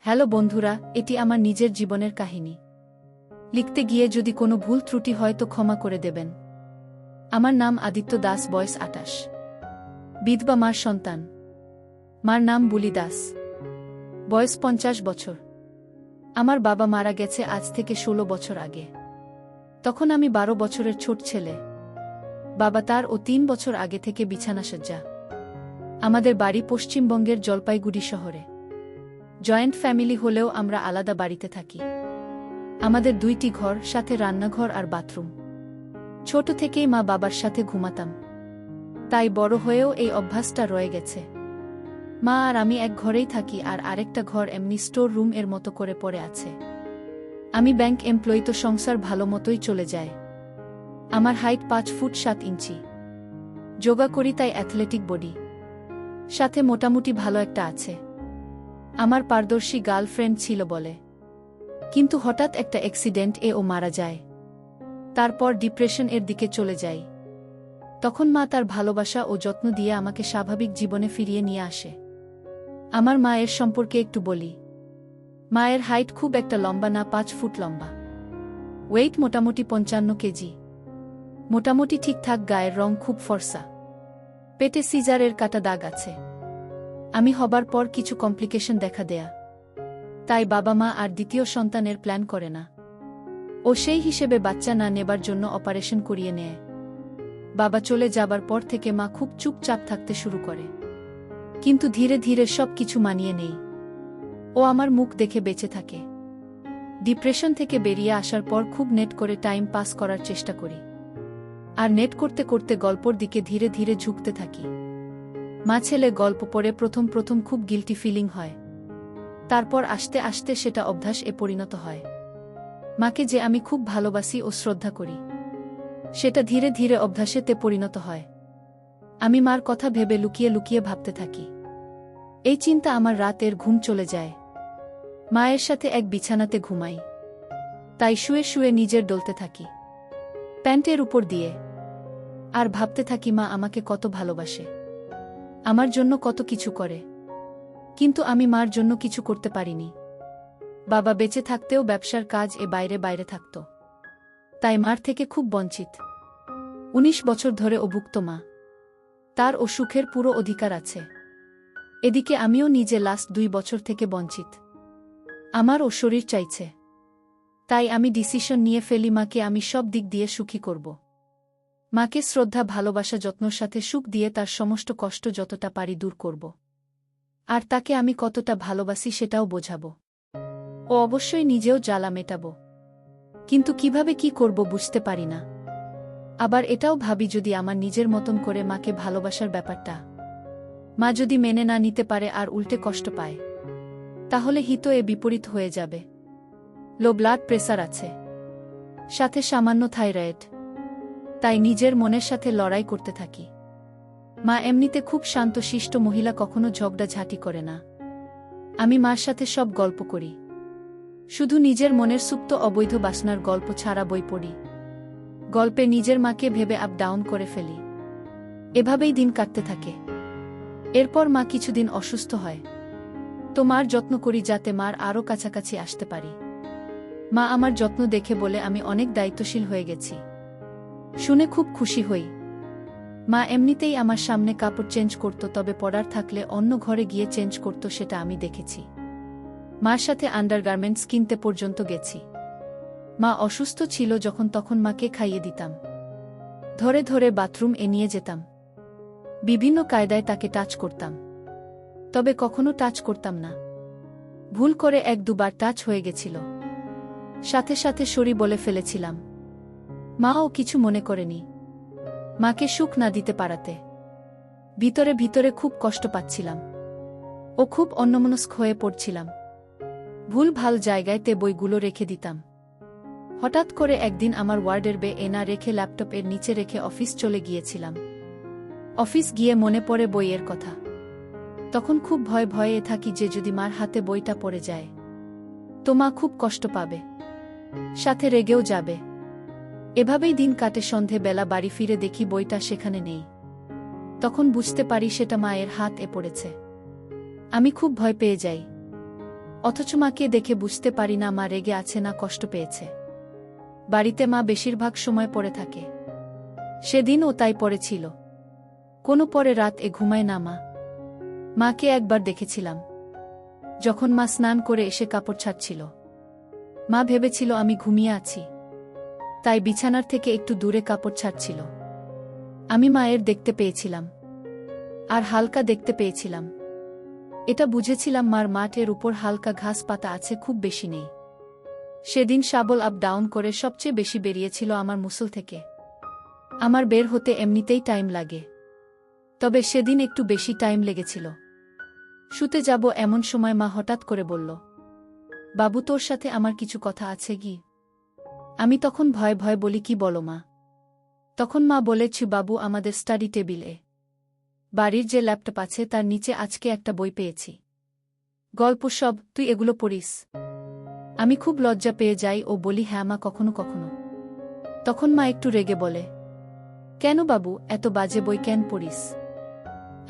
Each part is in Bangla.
হ্যালো বন্ধুরা, এটি আমার নিজের জীবনের কাহিনী। লিখতে গিয়ে যদি কোনো ভুল ত্রুটি হয় তো ক্ষমা করে দেবেন। আমার নাম আদিত্য দাস, বয়স 28। বিধবা মার সন্তান। মার নাম বুলি দাস, বয়স 50 বছর। আমার বাবা মারা গেছে আজ থেকে 16 বছর আগে। তখন আমি 12 বছরের ছোট ছেলে। বাবা তার ও 3 বছর আগে থেকে বিছানাসজ্জা। আমাদের বাড়ি পশ্চিমবঙ্গের জলপাইগুড়ি শহরে। জয়েন্ট ফ্যামিলি হলেও আমরা আলাদা বাড়িতে থাকি। আমাদের 2টি ঘর, সাথে রান্নাঘর আর বাথরুম। ছোট থেকেই মা বাবার সাথে ঘুমাতাম, তাই বড় হয়েও এই অভ্যাসটা রয়ে গেছে। মা আর আমি এক ঘরেই থাকি, আর আরেকটা ঘর এমনি স্টোর রুম এর মতো করে পড়ে আছে। আমি ব্যাংক এমপ্লয়ি, তো সংসার ভালো মতোই চলে যায়। আমার হাইট 5 ফুট 7 ইঞ্চি। যোগা করি, তাই অ্যাথলেটিক বডি। সাথে মোটামুটি ভালো একটা আছে। আমার পারদর্শী গার্লফ্রেন্ড ছিল বলে, কিন্তু হঠাৎ একটা অ্যাক্সিডেন্ট ও মারা যায়। তারপর ডিপ্রেশন এর দিকে চলে যাই। তখন মা তার ভালোবাসা ও যত্ন দিয়ে আমাকে স্বাভাবিক জীবনে ফিরিয়ে নিয়ে আসে। আমার মায়ের সম্পর্কে একটু বলি। মায়ের হাইট খুব একটা লম্বা না, 5 ফুট লম্বা। ওয়েট মোটামুটি 55 কেজি। মোটামুটি ঠিকঠাক, গায়ের রং খুব ফর্সা। পেটে সিজারের কাটা দাগ আছে। আমি হবার পর কিছু কমপ্লিকেশন দেখা দেয়া, তাই বাবা মা আর দ্বিতীয় সন্তানের প্ল্যান করে না। ও সেই হিসেবে বাচ্চা না নেবার জন্য অপারেশন করিয়ে নেয়। বাবা চলে যাবার পর থেকে মা খুব চুপচাপ থাকতে শুরু করে, কিন্তু ধীরে ধীরে সব কিছু মানিয়ে নেই। ও আমার মুখ দেখে বেঁচে থাকে। ডিপ্রেশন থেকে বেরিয়ে আসার পর খুব নেট করে টাইম পাস করার চেষ্টা করি, আর নেট করতে করতে গল্পর দিকে ধীরে ধীরে ঝুঁকতে থাকি। মা ছেলে গল্প পড়ে প্রথম প্রথম খুব গিল্টি ফিলিং হয়, তারপর আস্তে আস্তে সেটা অভ্যাসে পরিণত হয়। মাকে যে আমি খুব ভালোবাসি ও শ্রদ্ধা করি, সেটা ধীরে ধীরে অভ্যাসেতে পরিণত হয়। আমি মার কথা ভেবে লুকিয়ে লুকিয়ে ভাবতে থাকি। এই চিন্তা আমার রাতের ঘুম চলে যায়। মায়ের সাথে এক বিছানাতে ঘুমাই, তাই শুয়ে শুয়ে নিজের ডলতে থাকি প্যান্টের উপর দিয়ে, আর ভাবতে থাকি মা আমাকে কত ভালোবাসে, আমার জন্য কত কিছু করে। কিন্তু আমি মার জন্য কিছু করতে পারিনি। বাবা বেঁচে থাকতেও ব্যবসার কাজ বাইরে বাইরে থাকত, তাই মার থেকে খুব বঞ্চিত। 19 বছর ধরে অভুক্ত মা। তার ও সুখের পুরো অধিকার আছে। এদিকে আমিও নিজে লাস্ট 2 বছর থেকে বঞ্চিত। আমার ও শরীর চাইছে, তাই আমি ডিসিশন নিয়ে ফেলি মাকে আমি সব দিক দিয়ে সুখী করব। মাকে শ্রদ্ধা, ভালোবাসা, যত্নর সাথে সুখ দিয়ে তার সমস্ত কষ্ট যতটা পারি দূর করব। আর তাকে আমি কতটা ভালোবাসি সেটাও বোঝাব। ও অবশ্যই নিজেও জ্বালা মেটাব, কিন্তু কিভাবে কি করব বুঝতে পারি না। আবার এটাও ভাবি, যদি আমার নিজের মতন করে মাকে ভালোবাসার ব্যাপারটা মা যদি মেনে না নিতে পারে আর উল্টে কষ্ট পায়, তাহলে হিত বিপরীত হয়ে যাবে। লো ব্লাড প্রেসার আছে, সাথে সামান্য থাইরয়েড, তাই নিজের মনের সাথে লড়াই করতে থাকি। মা এমনিতে খুব শান্তশিষ্ট মহিলা, কখনো ঝগড়াঝাঁটি করে না। আমি মার সাথে সব গল্প করি, শুধু নিজের মনের সুপ্ত অবৈধ বাসনার গল্প ছাড়া বই পড়ি। গল্পে নিজের মাকে ভেবে আপ ডাউন করে ফেলি। এভাবেই দিন কাটতে থাকে। এরপর মা কিছুদিন অসুস্থ হয়, তো মার যত্ন করি যাতে মার আরও কাছাকাছি আসতে পারি। মা আমার যত্ন দেখে বলে আমি অনেক দায়িত্বশীল হয়ে গেছি। শুনে খুব খুশি হই। মা এমনিতেই আমার সামনে কাপড় চেঞ্জ করত, তবে পরার থাকলে অন্য ঘরে গিয়ে চেঞ্জ করত, সেটা আমি দেখেছি। মার সাথে আন্ডারগার্মেন্টস কিনতে পর্যন্ত গেছি। মা অসুস্থ ছিল যখন, তখন মাকে খাইয়ে দিতাম। ধরে ধরে বাথরুম নিয়ে যেতাম। বিভিন্ন কায়দায় তাকে টাচ করতাম, তবে কখনো টাচ করতাম না। ভুল করে 1-2 বার টাচ হয়ে গেছিল, সাথে সাথে সরি বলে ফেলেছিলাম। মাও কিছু মনে করেনি। মাকে সুখ না দিতে পারাতে ভিতরে ভিতরে খুব কষ্ট পাচ্ছিলাম ও খুব অন্যমনস্ক হয়ে পড়ছিলাম। ভুল ভাল জায়গায় বইগুলো রেখে দিতাম। হঠাৎ করে একদিন আমার ওয়ার্ডের না রেখে ল্যাপটপের নিচে রেখে অফিস চলে গিয়েছিলাম। অফিস গিয়ে মনে পড়ে বইয়ের কথা। তখন খুব ভয়ে থাকি যে যদি মার হাতে বইটা পড়ে যায় তো মা খুব কষ্ট পাবে, সাথে রেগেও যাবে। এভাবেই দিন কাটে। সন্ধে বেলা বাড়ি ফিরে দেখি বইটা সেখানে নেই। তখন বুঝতে পারি সেটা মায়ের হাত পড়েছে। আমি খুব ভয় পেয়ে যাই। অথচ মাকে দেখে বুঝতে পারি না মা রেগে আছে না কষ্ট পেয়েছে। বাড়িতে মা বেশিরভাগ সময় পড়ে থাকে। সেদিনও তাই পড়েছিল। কোনো পরে রাত ঘুমায় না মা। মাকে একবার দেখেছিলাম, যখন মা স্নান করে এসে কাপড় ছাড়ছিল। মা ভেবেছিল আমি ঘুমিয়ে আছি, তাই বিছানার থেকে একটু দূরে কাপড় ছাড়ছিল। আমি মায়ের দেখতে পেয়েছিলাম, আর হালকা দেখতে পেয়েছিলাম। এটা বুঝেছিলাম মার মাঠের উপর হালকা ঘাস পাতা আছে, খুব বেশি নেই। সেদিন শাবল আপ ডাউন করে সবচেয়ে বেশি বেরিয়েছিল আমার মুসল থেকে। আমার বের হতে এমনিতেই টাইম লাগে, তবে সেদিন একটু বেশি টাইম লেগেছিল। শুতে যাব এমন সময় মা হঠাৎ করে বলল, বাবু তোর সাথে আমার কিছু কথা আছে কি? আমি তখন ভয়ে ভয়ে বলি, কি বলো মা? তখন মা বলেছি, বাবু আমাদের স্টাডি টেবিলে বাড়ির যে ল্যাপটপ আছে তার নিচে আজকে একটা বই পেয়েছি, গল্প সব, তুই এগুলো পড়িস। আমি খুব লজ্জা পেয়ে যাই ও বলি, হ্যাঁ মা, কখনো কখনো। তখন মা একটু রেগে বলে, কেন বাবু, এত বাজে বই কেন পড়িস?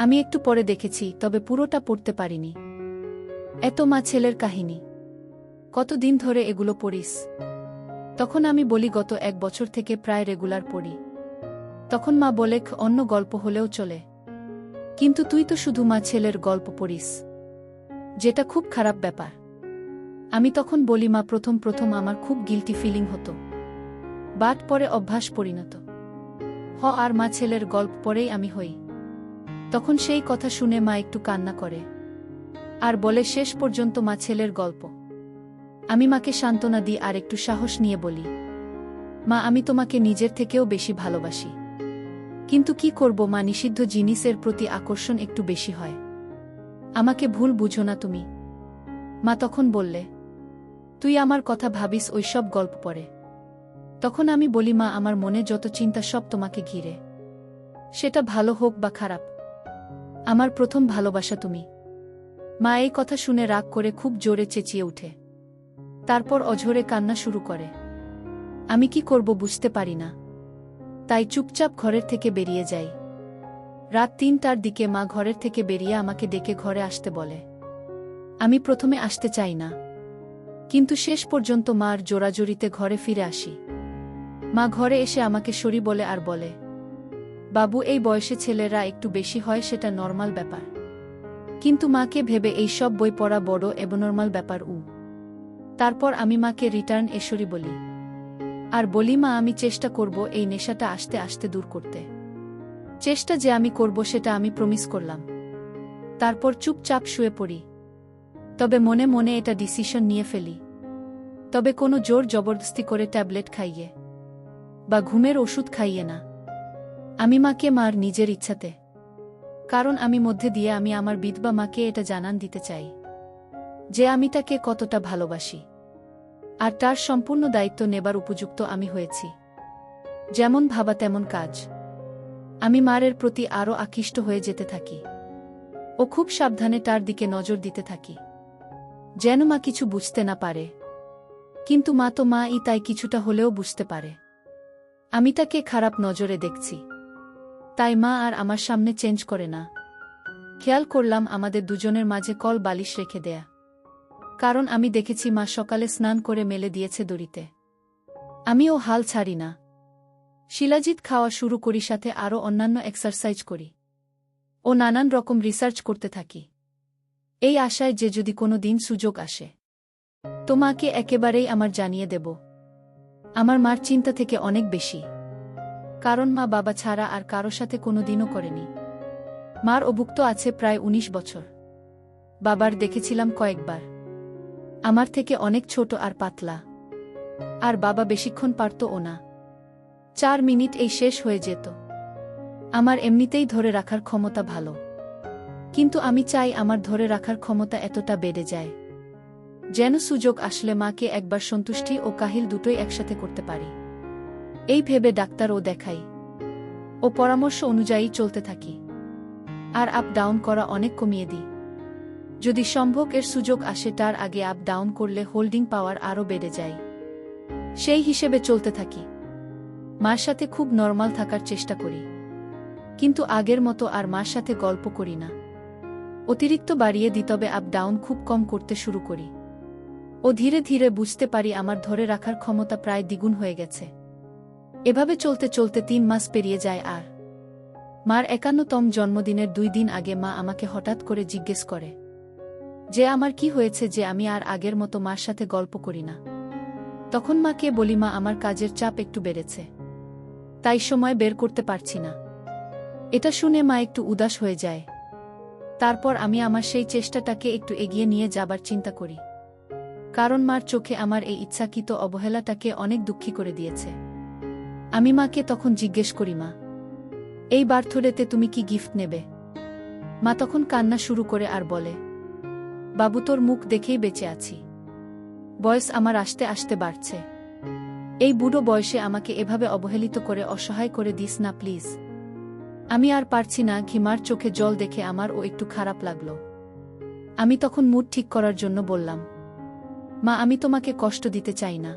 আমি একটু পরে দেখেছি, তবে পুরোটা পড়তে পারিনি। এত মা ছেলের কাহিনী, কতদিন ধরে এগুলো পড়িস? তখন আমি বলি, গত 1 বছর থেকে প্রায় রেগুলার পড়ি। তখন মা বলে, অন্য গল্প হলেও চলে, কিন্তু তুই তো শুধু মা ছেলের গল্প পড়িস, যেটা খুব খারাপ ব্যাপার। আমি তখন বলি, মা প্রথম প্রথম আমার খুব গিল্টি ফিলিং হতো, বাট পরে অভ্যাস পরিণত আর মা ছেলের গল্প পড়েই আমি হই। তখন সেই কথা শুনে মা একটু কান্না করে আর বলে, শেষ পর্যন্ত মা ছেলের গল্প। আমি মাকে সান্ত্বনা দিই আর একটু সাহস নিয়ে বলি, মা আমি তোমাকে নিজের থেকেও বেশি ভালোবাসি, কিন্তু কি করব মা, নিষিদ্ধ জিনিসের প্রতি আকর্ষণ একটু বেশি হয়। আমাকে ভুল বুঝো না তুমি। মা তখন বললে, তুই আমার কথা ভাবিস ওই সব গল্প পড়ে? তখন আমি বলি, মা আমার মনে যত চিন্তা সব তোমাকে ঘিরে, সেটা ভালো হোক বা খারাপ, আমার প্রথম ভালোবাসা তুমি। মা এই কথা শুনে রাগ করে খুব জোরে চেঁচিয়ে ওঠে, তারপর অঝোরে কান্না শুরু করে। আমি কি করব বুঝতে পারি না, তাই চুপচাপ ঘরের থেকে বেরিয়ে যাই। রাত 3টার দিকে মা ঘরের থেকে বেরিয়ে আমাকে ডেকে ঘরে আসতে বলে। আমি প্রথমে আসতে চাই না, কিন্তু শেষ পর্যন্ত মার জোরাজোরিতে ঘরে ফিরে আসি। মা ঘরে এসে আমাকে সরি বলে আর বলে, বাবু এই বয়সে ছেলেরা একটু বেশি হয়, সেটা নরমাল ব্যাপার, কিন্তু মাকে ভেবে এই সব বই পড়া বড় এবনর্মাল ব্যাপার। তারপর আমি মাকে রিটার্ন সরি বলি আর বলি, মা আমি চেষ্টা করব এই নেশাটা আস্তে আস্তে দূর করতে। চেষ্টা যে আমি করব সেটা আমি প্রমিস করলাম। তারপর চুপচাপ শুয়ে পড়ি, তবে মনে মনে এটা ডিসিশন নিয়ে ফেলি, তবে কোনো জোর জবরদস্তি করে ট্যাবলেট খাইয়ে বা ঘুমের ওষুধ খাইয়ে না। আমি মাকে মার নিজের ইচ্ছাতে, কারণ আমি মধ্যে দিয়ে আমি আমার বিধবা মাকে এটা জানান দিতে চাই যে আমি তাকে কতটা ভালোবাসি, আর তার সম্পূর্ণ দায়িত্ব নেবার উপযুক্ত আমি হয়েছি। যেমন ভাবা তেমন কাজ। আমি মারের প্রতি আরও আকৃষ্ট হয়ে যেতে থাকি ও খুব সাবধানে তার দিকে নজর দিতে থাকি, যেন মা কিছু বুঝতে না পারে। কিন্তু মা তো মা-ই, তাই কিছুটা হলেও বুঝতে পারে আমি তাকে খারাপ নজরে দেখছি। তাই মা আর আমার সামনে চেঞ্জ করে না। খেয়াল করলাম আমাদের দুজনের মাঝে কল বালিশ রেখে দেয়া, কারণ আমি দেখেছি মা সকালে স্নান করে মেলে দিয়েছে দড়িতে। আমিও হাল ছাড়ি না। শিলাজিৎ খাওয়া শুরু করি, সাথে আরও অন্যান্য এক্সারসাইজ করি ও নানান রকম রিসার্চ করতে থাকি, এই আশায় যে যদি কোনো দিন সুযোগ আসে তো মাকে একেবারেই আমার জানিয়ে দেব। আমার মার চিন্তা থেকে অনেক বেশি, কারণ মা বাবা ছাড়া আর কারো সাথে কোনোদিনও করেনি। মার অভুক্ত আছে প্রায় 19 বছর। বাবার দেখেছিলাম কয়েকবার, আমার থেকে অনেক ছোট আর পাতলা, আর বাবা বেশিক্ষণ পারতও না, 4 মিনিট এই শেষ হয়ে যেত। আমার এমনিতেই ধরে রাখার ক্ষমতা ভালো, কিন্তু আমি চাই আমার ধরে রাখার ক্ষমতা এতটা বেড়ে যায় যেন সুযোগ আসলে মাকে একবার সন্তুষ্টি ও কাহিল দুটোই একসাথে করতে পারি। এই ভেবে ডাক্তারও দেখাই ও পরামর্শ অনুযায়ী চলতে থাকি, আর আপ ডাউন করা অনেক কমিয়ে দিই। যদি সম্ভব এর সুযোগ আসে তার আগে আপ ডাউন করলে হোল্ডিং পাওয়ার আরও বেড়ে যায়। সেই হিসেবে চলতে থাকি। মার সাথে খুব নরমাল থাকার চেষ্টা করি, কিন্তু আগের মতো আর মার সাথে গল্প করি না, অতিরিক্ত বাড়িয়ে দিই, তবে আপ ডাউন খুব কম করতে শুরু করি। ও ধীরে ধীরে বুঝতে পারি আমার ধরে রাখার ক্ষমতা প্রায় দ্বিগুণ হয়ে গেছে। এভাবে চলতে চলতে 3 মাস পেরিয়ে যায় আর মার 51তম জন্মদিনের 2 দিন আগে মা আমাকে হঠাৎ করে জিজ্ঞেস করে যে আমার কি হয়েছে যে আমি আর আগের মতো মার সাথে গল্প করি না। তখন মাকে বলি মা আমার কাজের চাপ একটু বেড়েছে, তাই সময় বের করতে পারছি না। এটা শুনে মা একটু উদাস হয়ে যায়। তারপর আমি আমার সেই চেষ্টাটাকে একটু এগিয়ে নিয়ে যাবার চিন্তা করি, কারণ মার চোখে আমার এই ইচ্ছাকৃত অবহেলাটাকে অনেক দুঃখী করে দিয়েছে। আমি মাকে তখন জিজ্ঞেস করি মা, এই বার্থডেতে তুমি কি গিফট নেবে? মা তখন কান্না শুরু করে আর বলে, বাবু তোর মুখ দেখেই বেঁচে আছি, বয়স আমার আস্তে আস্তে বাড়ছে, এই বুড়ো বয়সে আমাকে এভাবে অবহেলিত করে অসহায় করে দিস না প্লিজ। আমি আর পারছি না। ঘিমার চোখে জল দেখে আমার ও একটু খারাপ লাগলো। আমি তখন মুড ঠিক করার জন্য বললাম, মা আমি তোমাকে কষ্ট দিতে চাই না,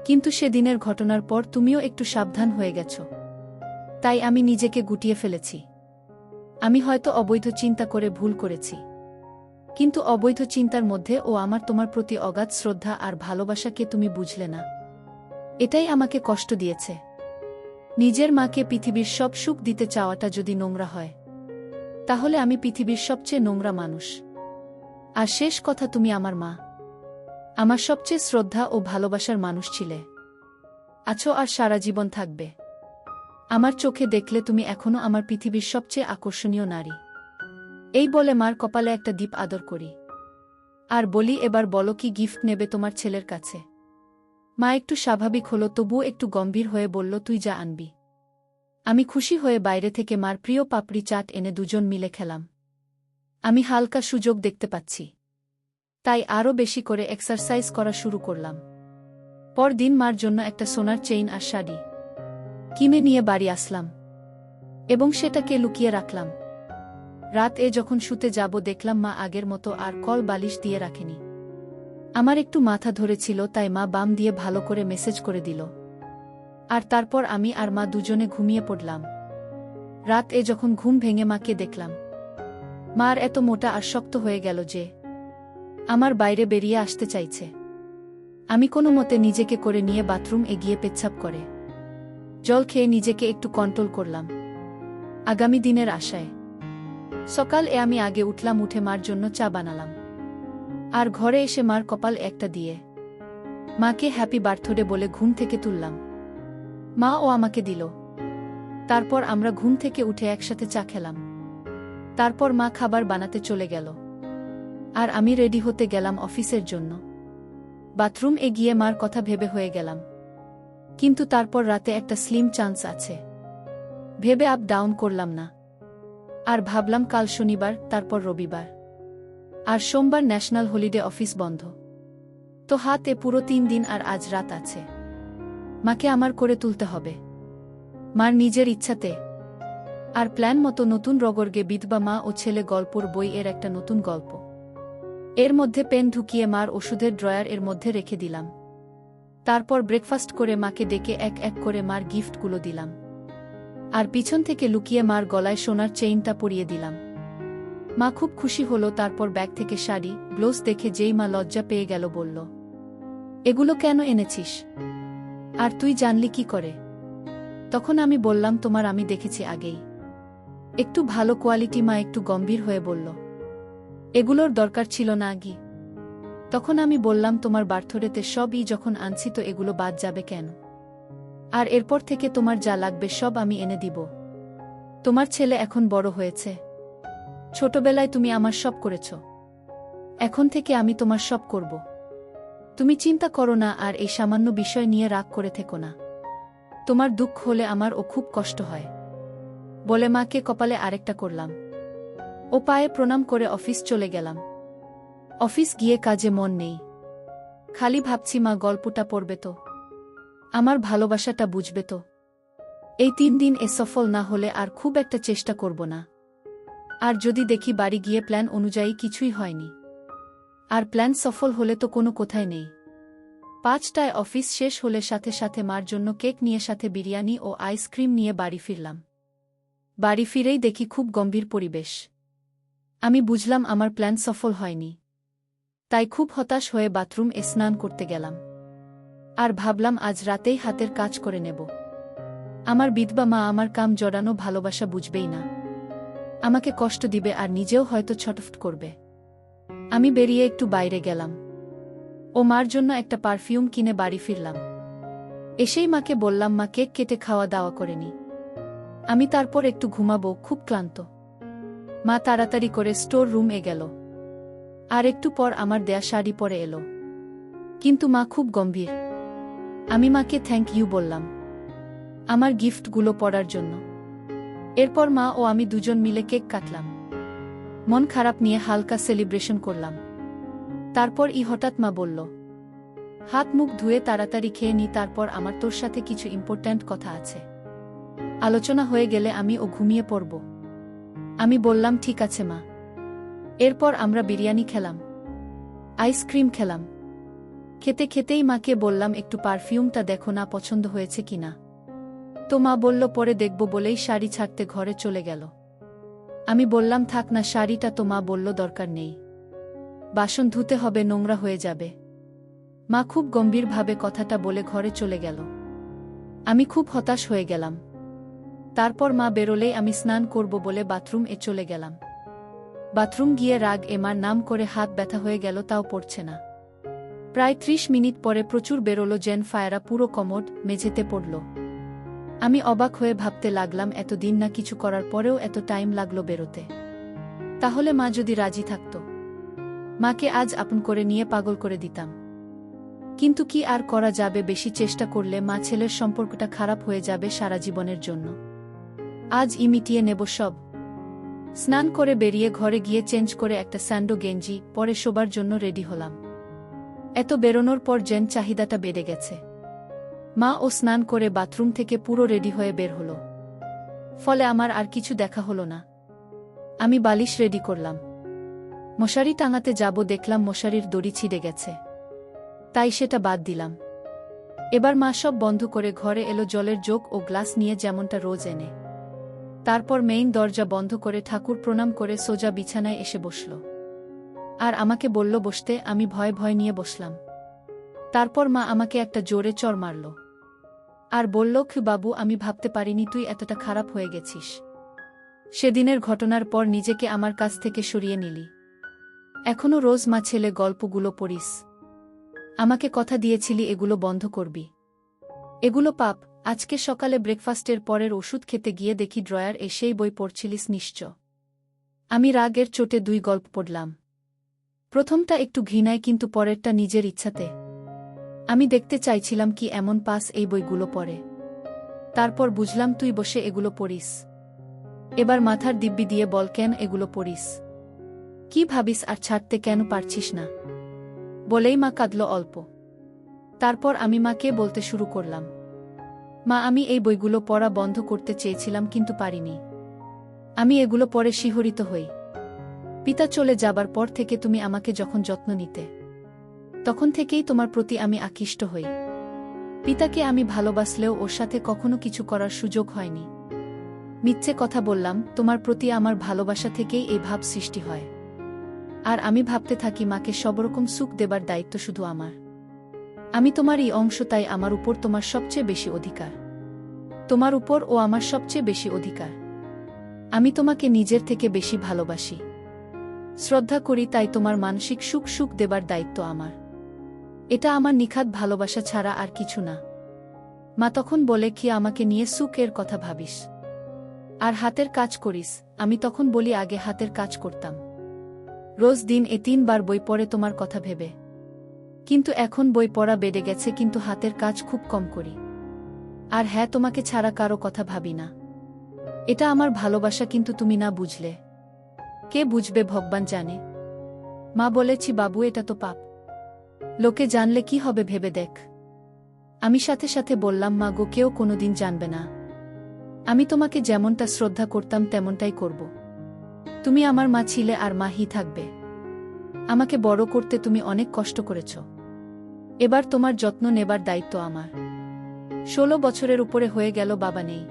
কিন্তু সেদিনের ঘটনার পর তুমিও একটু সাবধান হয়ে গেছ, তাই আমি নিজেকে গুটিয়ে ফেলেছি। আমি হয়তো অবৈধ চিন্তা করে ভুল করেছি, কিন্তু অবৈধ চিন্তার মধ্যে ও আমার তোমার প্রতি অগাধ শ্রদ্ধা আর ভালোবাসাকে তুমি বুঝলে না, এটাই আমাকে কষ্ট দিয়েছে। নিজের মাকে পৃথিবীর সব সুখ দিতে চাওয়াটা যদি নোংরা হয়, তাহলে আমি পৃথিবীর সবচেয়ে নোংরা মানুষ। আর শেষ কথা, তুমি আমার মা, আমার সবচেয়ে শ্রদ্ধা ও ভালোবাসার মানুষ ছিলে, আছো আর সারা জীবন থাকবে। আমার চোখে দেখলে তুমি এখনো আমার পৃথিবীর সবচেয়ে আকর্ষণীয় নারী। এই বলে মার কপালে একটা দীপ আদর করি আর বলি, এবার বলো কি গিফট নেবে তোমার ছেলের কাছে? মা একটু স্বাভাবিক হলো, তবুও একটু গম্ভীর হয়ে বলল, তুই যা আনবি। আমি খুশি হয়ে বাইরে থেকে মার প্রিয় পাপড়ি চাট এনে দুজন মিলে খেলাম। আমি হালকা সুযোগ দেখতে পাচ্ছি, তাই আরও বেশি করে এক্সারসাইজ করা শুরু করলাম। পরদিন মার জন্য একটা সোনার চেইন আর শাড়ি কিনে নিয়ে বাড়ি আসলাম এবং সেটাকে লুকিয়ে রাখলাম। রাত যখন শুতে যাব দেখলাম মা আগের মতো আর কল বালিশ দিয়ে রাখেনি। আমার একটু মাথা ধরেছিল, তাই মা বাম দিয়ে ভালো করে মেসেজ করে দিল। আর তারপর আমি আর মা দুজনে ঘুমিয়ে পড়লাম। রাত যখন ঘুম ভেঙে মাকে দেখলাম, মার এত মোটা আর শক্ত হয়ে গেল যে আমার বাইরে বেরিয়ে আসতে চাইছে। আমি কোনো মতে নিজেকে করে নিয়ে বাথরুম গিয়ে পেচ্ছাপ করে জল খেয়ে নিজেকে একটু কন্ট্রোল করলাম আগামী দিনের আশায়। সকাল আমি আগে উঠলাম, উঠে মার জন্য চা বানালাম আর ঘরে এসে মার কপাল একটা দিয়ে মাকে হ্যাপি বার্থডে বলে ঘুম থেকে তুললাম। মা ও আমাকে দিল। তারপর আমরা ঘুম থেকে উঠে একসাথে চা খেলাম। তারপর মা খাবার বানাতে চলে গেল আর আমি রেডি হতে গেলাম অফিসের জন্য। বাথরুম গিয়ে মার কথা ভেবে হয়ে গেলাম, কিন্তু তারপর রাতে একটা স্লিম চান্স আছে ভেবে আপ ডাউন করলাম না। আর ভাবলাম কাল শনিবার, তারপর রবিবার আর সোমবার ন্যাশনাল হলিডে, অফিস বন্ধ, তো হাতে পুরো 3 দিন আর আজ রাত আছে। মাকে আমার করে তুলতে হবে মার নিজের ইচ্ছাতে। আর প্ল্যান মতো নতুন রগর্গে বিধবা মা ও ছেলে গল্পর বই একটা নতুন গল্প। এর মধ্যে পেন ঢুকিয়ে মার ওষুধের ড্রয়ার মধ্যে রেখে দিলাম। তারপর ব্রেকফাস্ট করে মাকে ডেকে এক এক করে মার গিফটগুলো দিলাম আর পিছন থেকে লুকিয়ে মার গলায় সোনার চেইনটা পরিয়ে দিলাম। মা খুব খুশি হলো। তারপর ব্যাগ থেকে শাড়ি, ব্লাউজ দেখে যেই মা লজ্জা পেয়ে গেল, বলল, এগুলো কেন এনেছিস আর তুই জানলি কি করে? তখন আমি বললাম, তোমার আমি দেখেছি আগেই, একটু ভালো কোয়ালিটি। মা একটু গম্ভীর হয়ে বলল, এগুলোর দরকার ছিল না আগি। তখন আমি বললাম, তোমার বার্থডেতে সবই যখন আনছি তো এগুলো বাদ যাবে কেন? আর এরপর থেকে তোমার যা লাগবে সব আমি এনে দিব। তোমার ছেলে এখন বড় হয়েছে, ছোটবেলায় তুমি আমার সব করেছ, এখন থেকে আমি তোমার সব করব। তুমি চিন্তা করো না আর এই সামান্য বিষয় নিয়ে রাগ করে থেকো না। তোমার দুঃখ হলে আমার খুব কষ্ট হয় বলে মাকে কপালে আরেকটা করলাম ও পায়ে প্রণাম করে অফিস চলে গেলাম। অফিস গিয়ে কাজে মন নেই, খালি ভাবছি মা গল্পটা পড়বে তো, আমার ভালোবাসাটা বুঝবে তো। এই 3 দিন সফল না হলে আর খুব একটা চেষ্টা করব না। আর যদি দেখি বাড়ি গিয়ে প্ল্যান অনুযায়ী কিছুই হয়নি, আর প্ল্যান সফল হলে তো কোনো কোথায় নেই। 5টায় অফিস শেষ হলে সাথে সাথে মার জন্য কেক নিয়ে সাথে বিরিয়ানি ও আইসক্রিম নিয়ে বাড়ি ফিরলাম। বাড়ি ফিরেই দেখি খুব গম্ভীর পরিবেশ। আমি বুঝলাম আমার প্ল্যান সফল হয়নি। তাই খুব হতাশ হয়ে স্নান করতে গেলাম। আর ভাবলাম আজ রাতেই হাতের কাজ করে নেব। আমার বিধবা মা আমার কাম জড়ানো ভালোবাসা বুঝবেই না, আমাকে কষ্ট দিবে আর নিজেও হয়তো ছটফট করবে। আমি বেরিয়ে একটু বাইরে গেলাম, ও মার জন্য একটা পারফিউম কিনে বাড়ি ফিরলাম। এসেই মাকে বললাম, মা কেক কেটে খাওয়া দাওয়া করেনি, আমি তারপর একটু ঘুমাবো, খুব ক্লান্ত। মা তাড়াতাড়ি করে স্টোর রুমে গেল, আর একটু পর আমার দেয়া শাড়ি পরে এলো। কিন্তু মা খুব গম্ভীর। আমি মাকে থ্যাংক ইউ বললাম আমার গিফটগুলো পড়ার জন্য। এরপর মা ও আমি দুজন মিলে কেক কাটলাম, মন খারাপ নিয়ে হালকা সেলিব্রেশন করলাম। তারপর হঠাৎ মা বলল, হাত মুখ ধুয়ে তাড়াতাড়ি খেয়ে নি, তারপর আমার তোর সাথে কিছু ইম্পর্ট্যান্ট কথা আছে, আলোচনা হয়ে গেলে আমি ও ঘুমিয়ে পড়ব। আমি বললাম ঠিক আছে মা। এরপর আমরা বিরিয়ানি খেলাম, আইসক্রিম খেলাম। খেতে খেতেই মাকে বললাম, একটু পারফিউমটা দেখো না, পছন্দ হয়েছে কিনা। তো মা বলল পরে দেখব বলেই শাড়ি ছাড়তে ঘরে চলে গেল। আমি বললাম থাক না শাড়িটা, তো মা বলল দরকার নেই, বাসন ধুতে হবে, নোংরা হয়ে যাবে। মা খুব গম্ভীরভাবে কথাটা বলে ঘরে চলে গেল। আমি খুব হতাশ হয়ে গেলাম। তারপর মা বেরোলেই আমি স্নান করব বলে বাথরুমে চলে গেলাম। বাথরুম গিয়ে রাগ মার নাম করে হাত ব্যথা হয়ে গেল, তাও পড়ছে না। প্রায় 30 মিনিট পরে প্রচুর বেরোলো জেন ফায়ারা, পুরো কমোড মেঝেতে পড়ল। আমি অবাক হয়ে ভাবতে লাগলাম, এতদিন না কিছু করার পরেও এত টাইম লাগলো বেরোতে। তাহলে মা যদি রাজি থাকত, মাকে আজ আপন করে নিয়ে পাগল করে দিতাম। কিন্তু কি আর করা যাবে, বেশি চেষ্টা করলে মা ছেলের সম্পর্কটা খারাপ হয়ে যাবে সারা জীবনের জন্য। আজ মিটিয়ে নেব সব। স্নান করে বেরিয়ে ঘরে গিয়ে চেঞ্জ করে একটা স্যান্ডো গেঞ্জি পরে শোবার জন্য রেডি হলাম। এত বেরোনোর পর জেন চাহিদাটা বেড়ে গেছে। মা ও স্নান করে বাথরুম থেকে পুরো রেডি হয়ে বের হলো, ফলে আমার আর কিছু দেখা হলো না। আমি বালিশ রেডি করলাম, মশারি টাঙাতে যাব, দেখলাম মশারির দড়ি ছিঁড়ে গেছে, তাই সেটা বাদ দিলাম। এবার মা সব বন্ধ করে ঘরে এলো, জলের জগ ও গ্লাস নিয়ে যেমনটা রোজ এনে। তারপর মেইন দরজা বন্ধ করে ঠাকুর প্রণাম করে সোজা বিছানায় এসে বসল, আর আমাকে বলল বসতে। আমি ভয় ভয় নিয়ে বসলাম। তারপর মা আমাকে একটা জোরে চড় মারল আর বলল, বাবু, আমি ভাবতে পারিনি তুই এতটা খারাপ হয়ে গেছিস। সেদিনের ঘটনার পর নিজেকে আমার কাছ থেকে সরিয়ে নিলি। এখনো রোজ মা ছেলে গল্পগুলো পড়িস, আমাকে কথা দিয়েছিলি এগুলো বন্ধ করবি। এগুলো পাপ। আজকে সকালে ব্রেকফাস্টের পরের ওষুধ খেতে গিয়ে দেখি ড্রয়ার সেই বই পড়ছিলিস নিশ্চয়। আমি রাগের চোটে 2 গল্প পড়লাম। প্রথমটা একটু ঘৃণায়, কিন্তু পরেরটা নিজের ইচ্ছাতে। আমি দেখতে চাইছিলাম কি এমন পাস এই বইগুলো পড়ে। তারপর বুঝলাম তুই বসে এগুলো পড়িস। এবার মাথার দিব্যি দিয়ে বল, কেন এগুলো পড়িস, কি ভাবিস আর ছাড়তে কেন পারছিস না। বলেই মা কাঁদল অল্প। তারপর আমি মাকে বলতে শুরু করলাম, মা, আমি এই বইগুলো পড়া বন্ধ করতে চেয়েছিলাম কিন্তু পারিনি। আমি এগুলো পড়ে শিহরিত হই। পিতা চলে যাবার পর থেকে তুমি আমাকে যখন যত্ন নিতে, তখন থেকেই তোমার প্রতি আমি আকৃষ্ট হই। পিতাকে আমি ভালোবাসলেও ওর সাথে কখনো কিছু করার সুযোগ হয়নি। মিথ্যে কথা বললাম, তোমার প্রতি আমার ভালোবাসা থেকেই এই ভাব সৃষ্টি হয়। আর আমি ভাবতে থাকি মাকে সবরকম সুখ দেবার দায়িত্ব শুধু আমার। আমি তোমারই অংশ, তাই আমার উপর তোমার সবচেয়ে বেশি অধিকার। তোমার উপর ও আমার সবচেয়ে বেশি অধিকার। আমি তোমাকে নিজের থেকে বেশি ভালোবাসি, শ্রদ্ধা করি, তাই তোমার মানসিক সুখ দেবার দায়িত্ব আমার। এটা আমার নিখাত ভালোবাসা ছাড়া আর কিছু না। মা তখন বলে, কি আমাকে নিয়ে সুখের কথা ভাবিস আর হাতের কাজ করিস। আমি তখন বলি, আগে হাতের কাজ করতাম, রোজ দিন 3 বার বই পড়ে তোমার কথা ভেবে। কিন্তু এখন বই পড়া বেড়ে গেছে, কিন্তু হাতের কাজ খুব কম করি। আর হ্যাঁ, তোমাকে ছাড়া কারো কথা ভাবি না। এটা আমার ভালোবাসা, কিন্তু তুমি না বুঝলে কে বুঝবে, ভগবান জানে। মা বলেছি, বাবু, এটা তো পাপ, লোকে জানলে কি হবে ভেবে দেখ। আমি সাথে সাথে বললাম, মা গো, কেউ কোনোদিন জানবে না। আমি তোমাকে যেমনটা শ্রদ্ধা করতাম তেমনটাই করব। তুমি আমার মা ছিলে আর মাহি থাকবে। আমাকে বড় করতে তুমি অনেক কষ্ট করেছ। এবার তোমার যত্ন নেবার দায়িত্ব আমার। 16 বছরের উপরে হয়ে গেল বাবা নেই।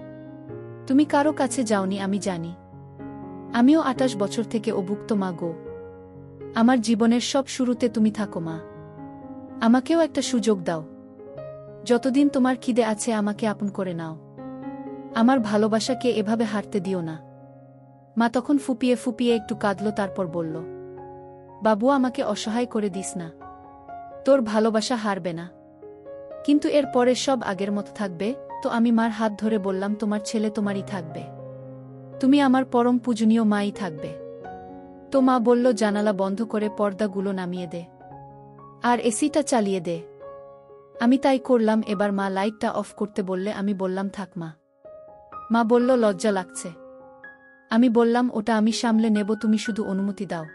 তুমি কারো কাছে যাওনি আমি জানি। আমিও 28 বছর থেকে অভুক্ত মা গো। আমার জীবনের সব শুরুতে তুমি থাকো মা। আমাকেও একটা সুযোগ দাও। যতদিন তোমার খিদে আছে আমাকে আপন করে নাও। আমার ভালোবাসাকে এভাবে হারতে দিও না। মা তখন ফুপিয়ে ফুপিয়ে একটু কাঁদল, তারপর বলল, বাবু আমাকে অসহায় করে দিস না। তোর ভালোবাসা হারবে না, কিন্তু এর পরে সব আগের মতো থাকবে তো? আমি মার হাত ধরে বললাম, তোমার ছেলে তোমারই থাকবে, তুমি আমার পরম পূজনীয় মাই থাকবে। তো মা বলল, জানালা বন্ধ করে পর্দাগুলো নামিয়ে দে আর এসিটা চালিয়ে দে। আমি তাই করলাম। এবার মা লাইটটা অফ করতে বললে আমি বললাম, থাক মা। মা বলল, লজ্জা লাগছে। আমি বললাম, ওটা আমি সামলে নেব, তুমি শুধু অনুমতি দাও।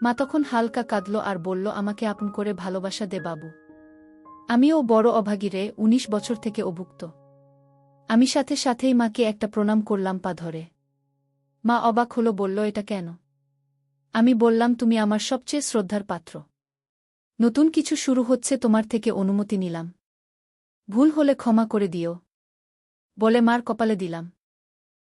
মা তখন হালকা কাঁদল আর বলল, আমাকে আপন করে ভালোবাসা দে বাবু। আমিও বড় অভাগী রে, ১৯ বছর থেকে অভুক্ত। আমি সাথে সাথেই মাকে একটা প্রণাম করলাম পা ধরে। মা অবাক হলো, বলল, এটা কেন? আমি বললাম, তুমি আমার সবচেয়ে শ্রদ্ধার পাত্র। নতুন কিছু শুরু হচ্ছে, তোমার থেকে অনুমতি নিলাম। ভুল হলে ক্ষমা করে দিও বলে মার কপালে দিলাম।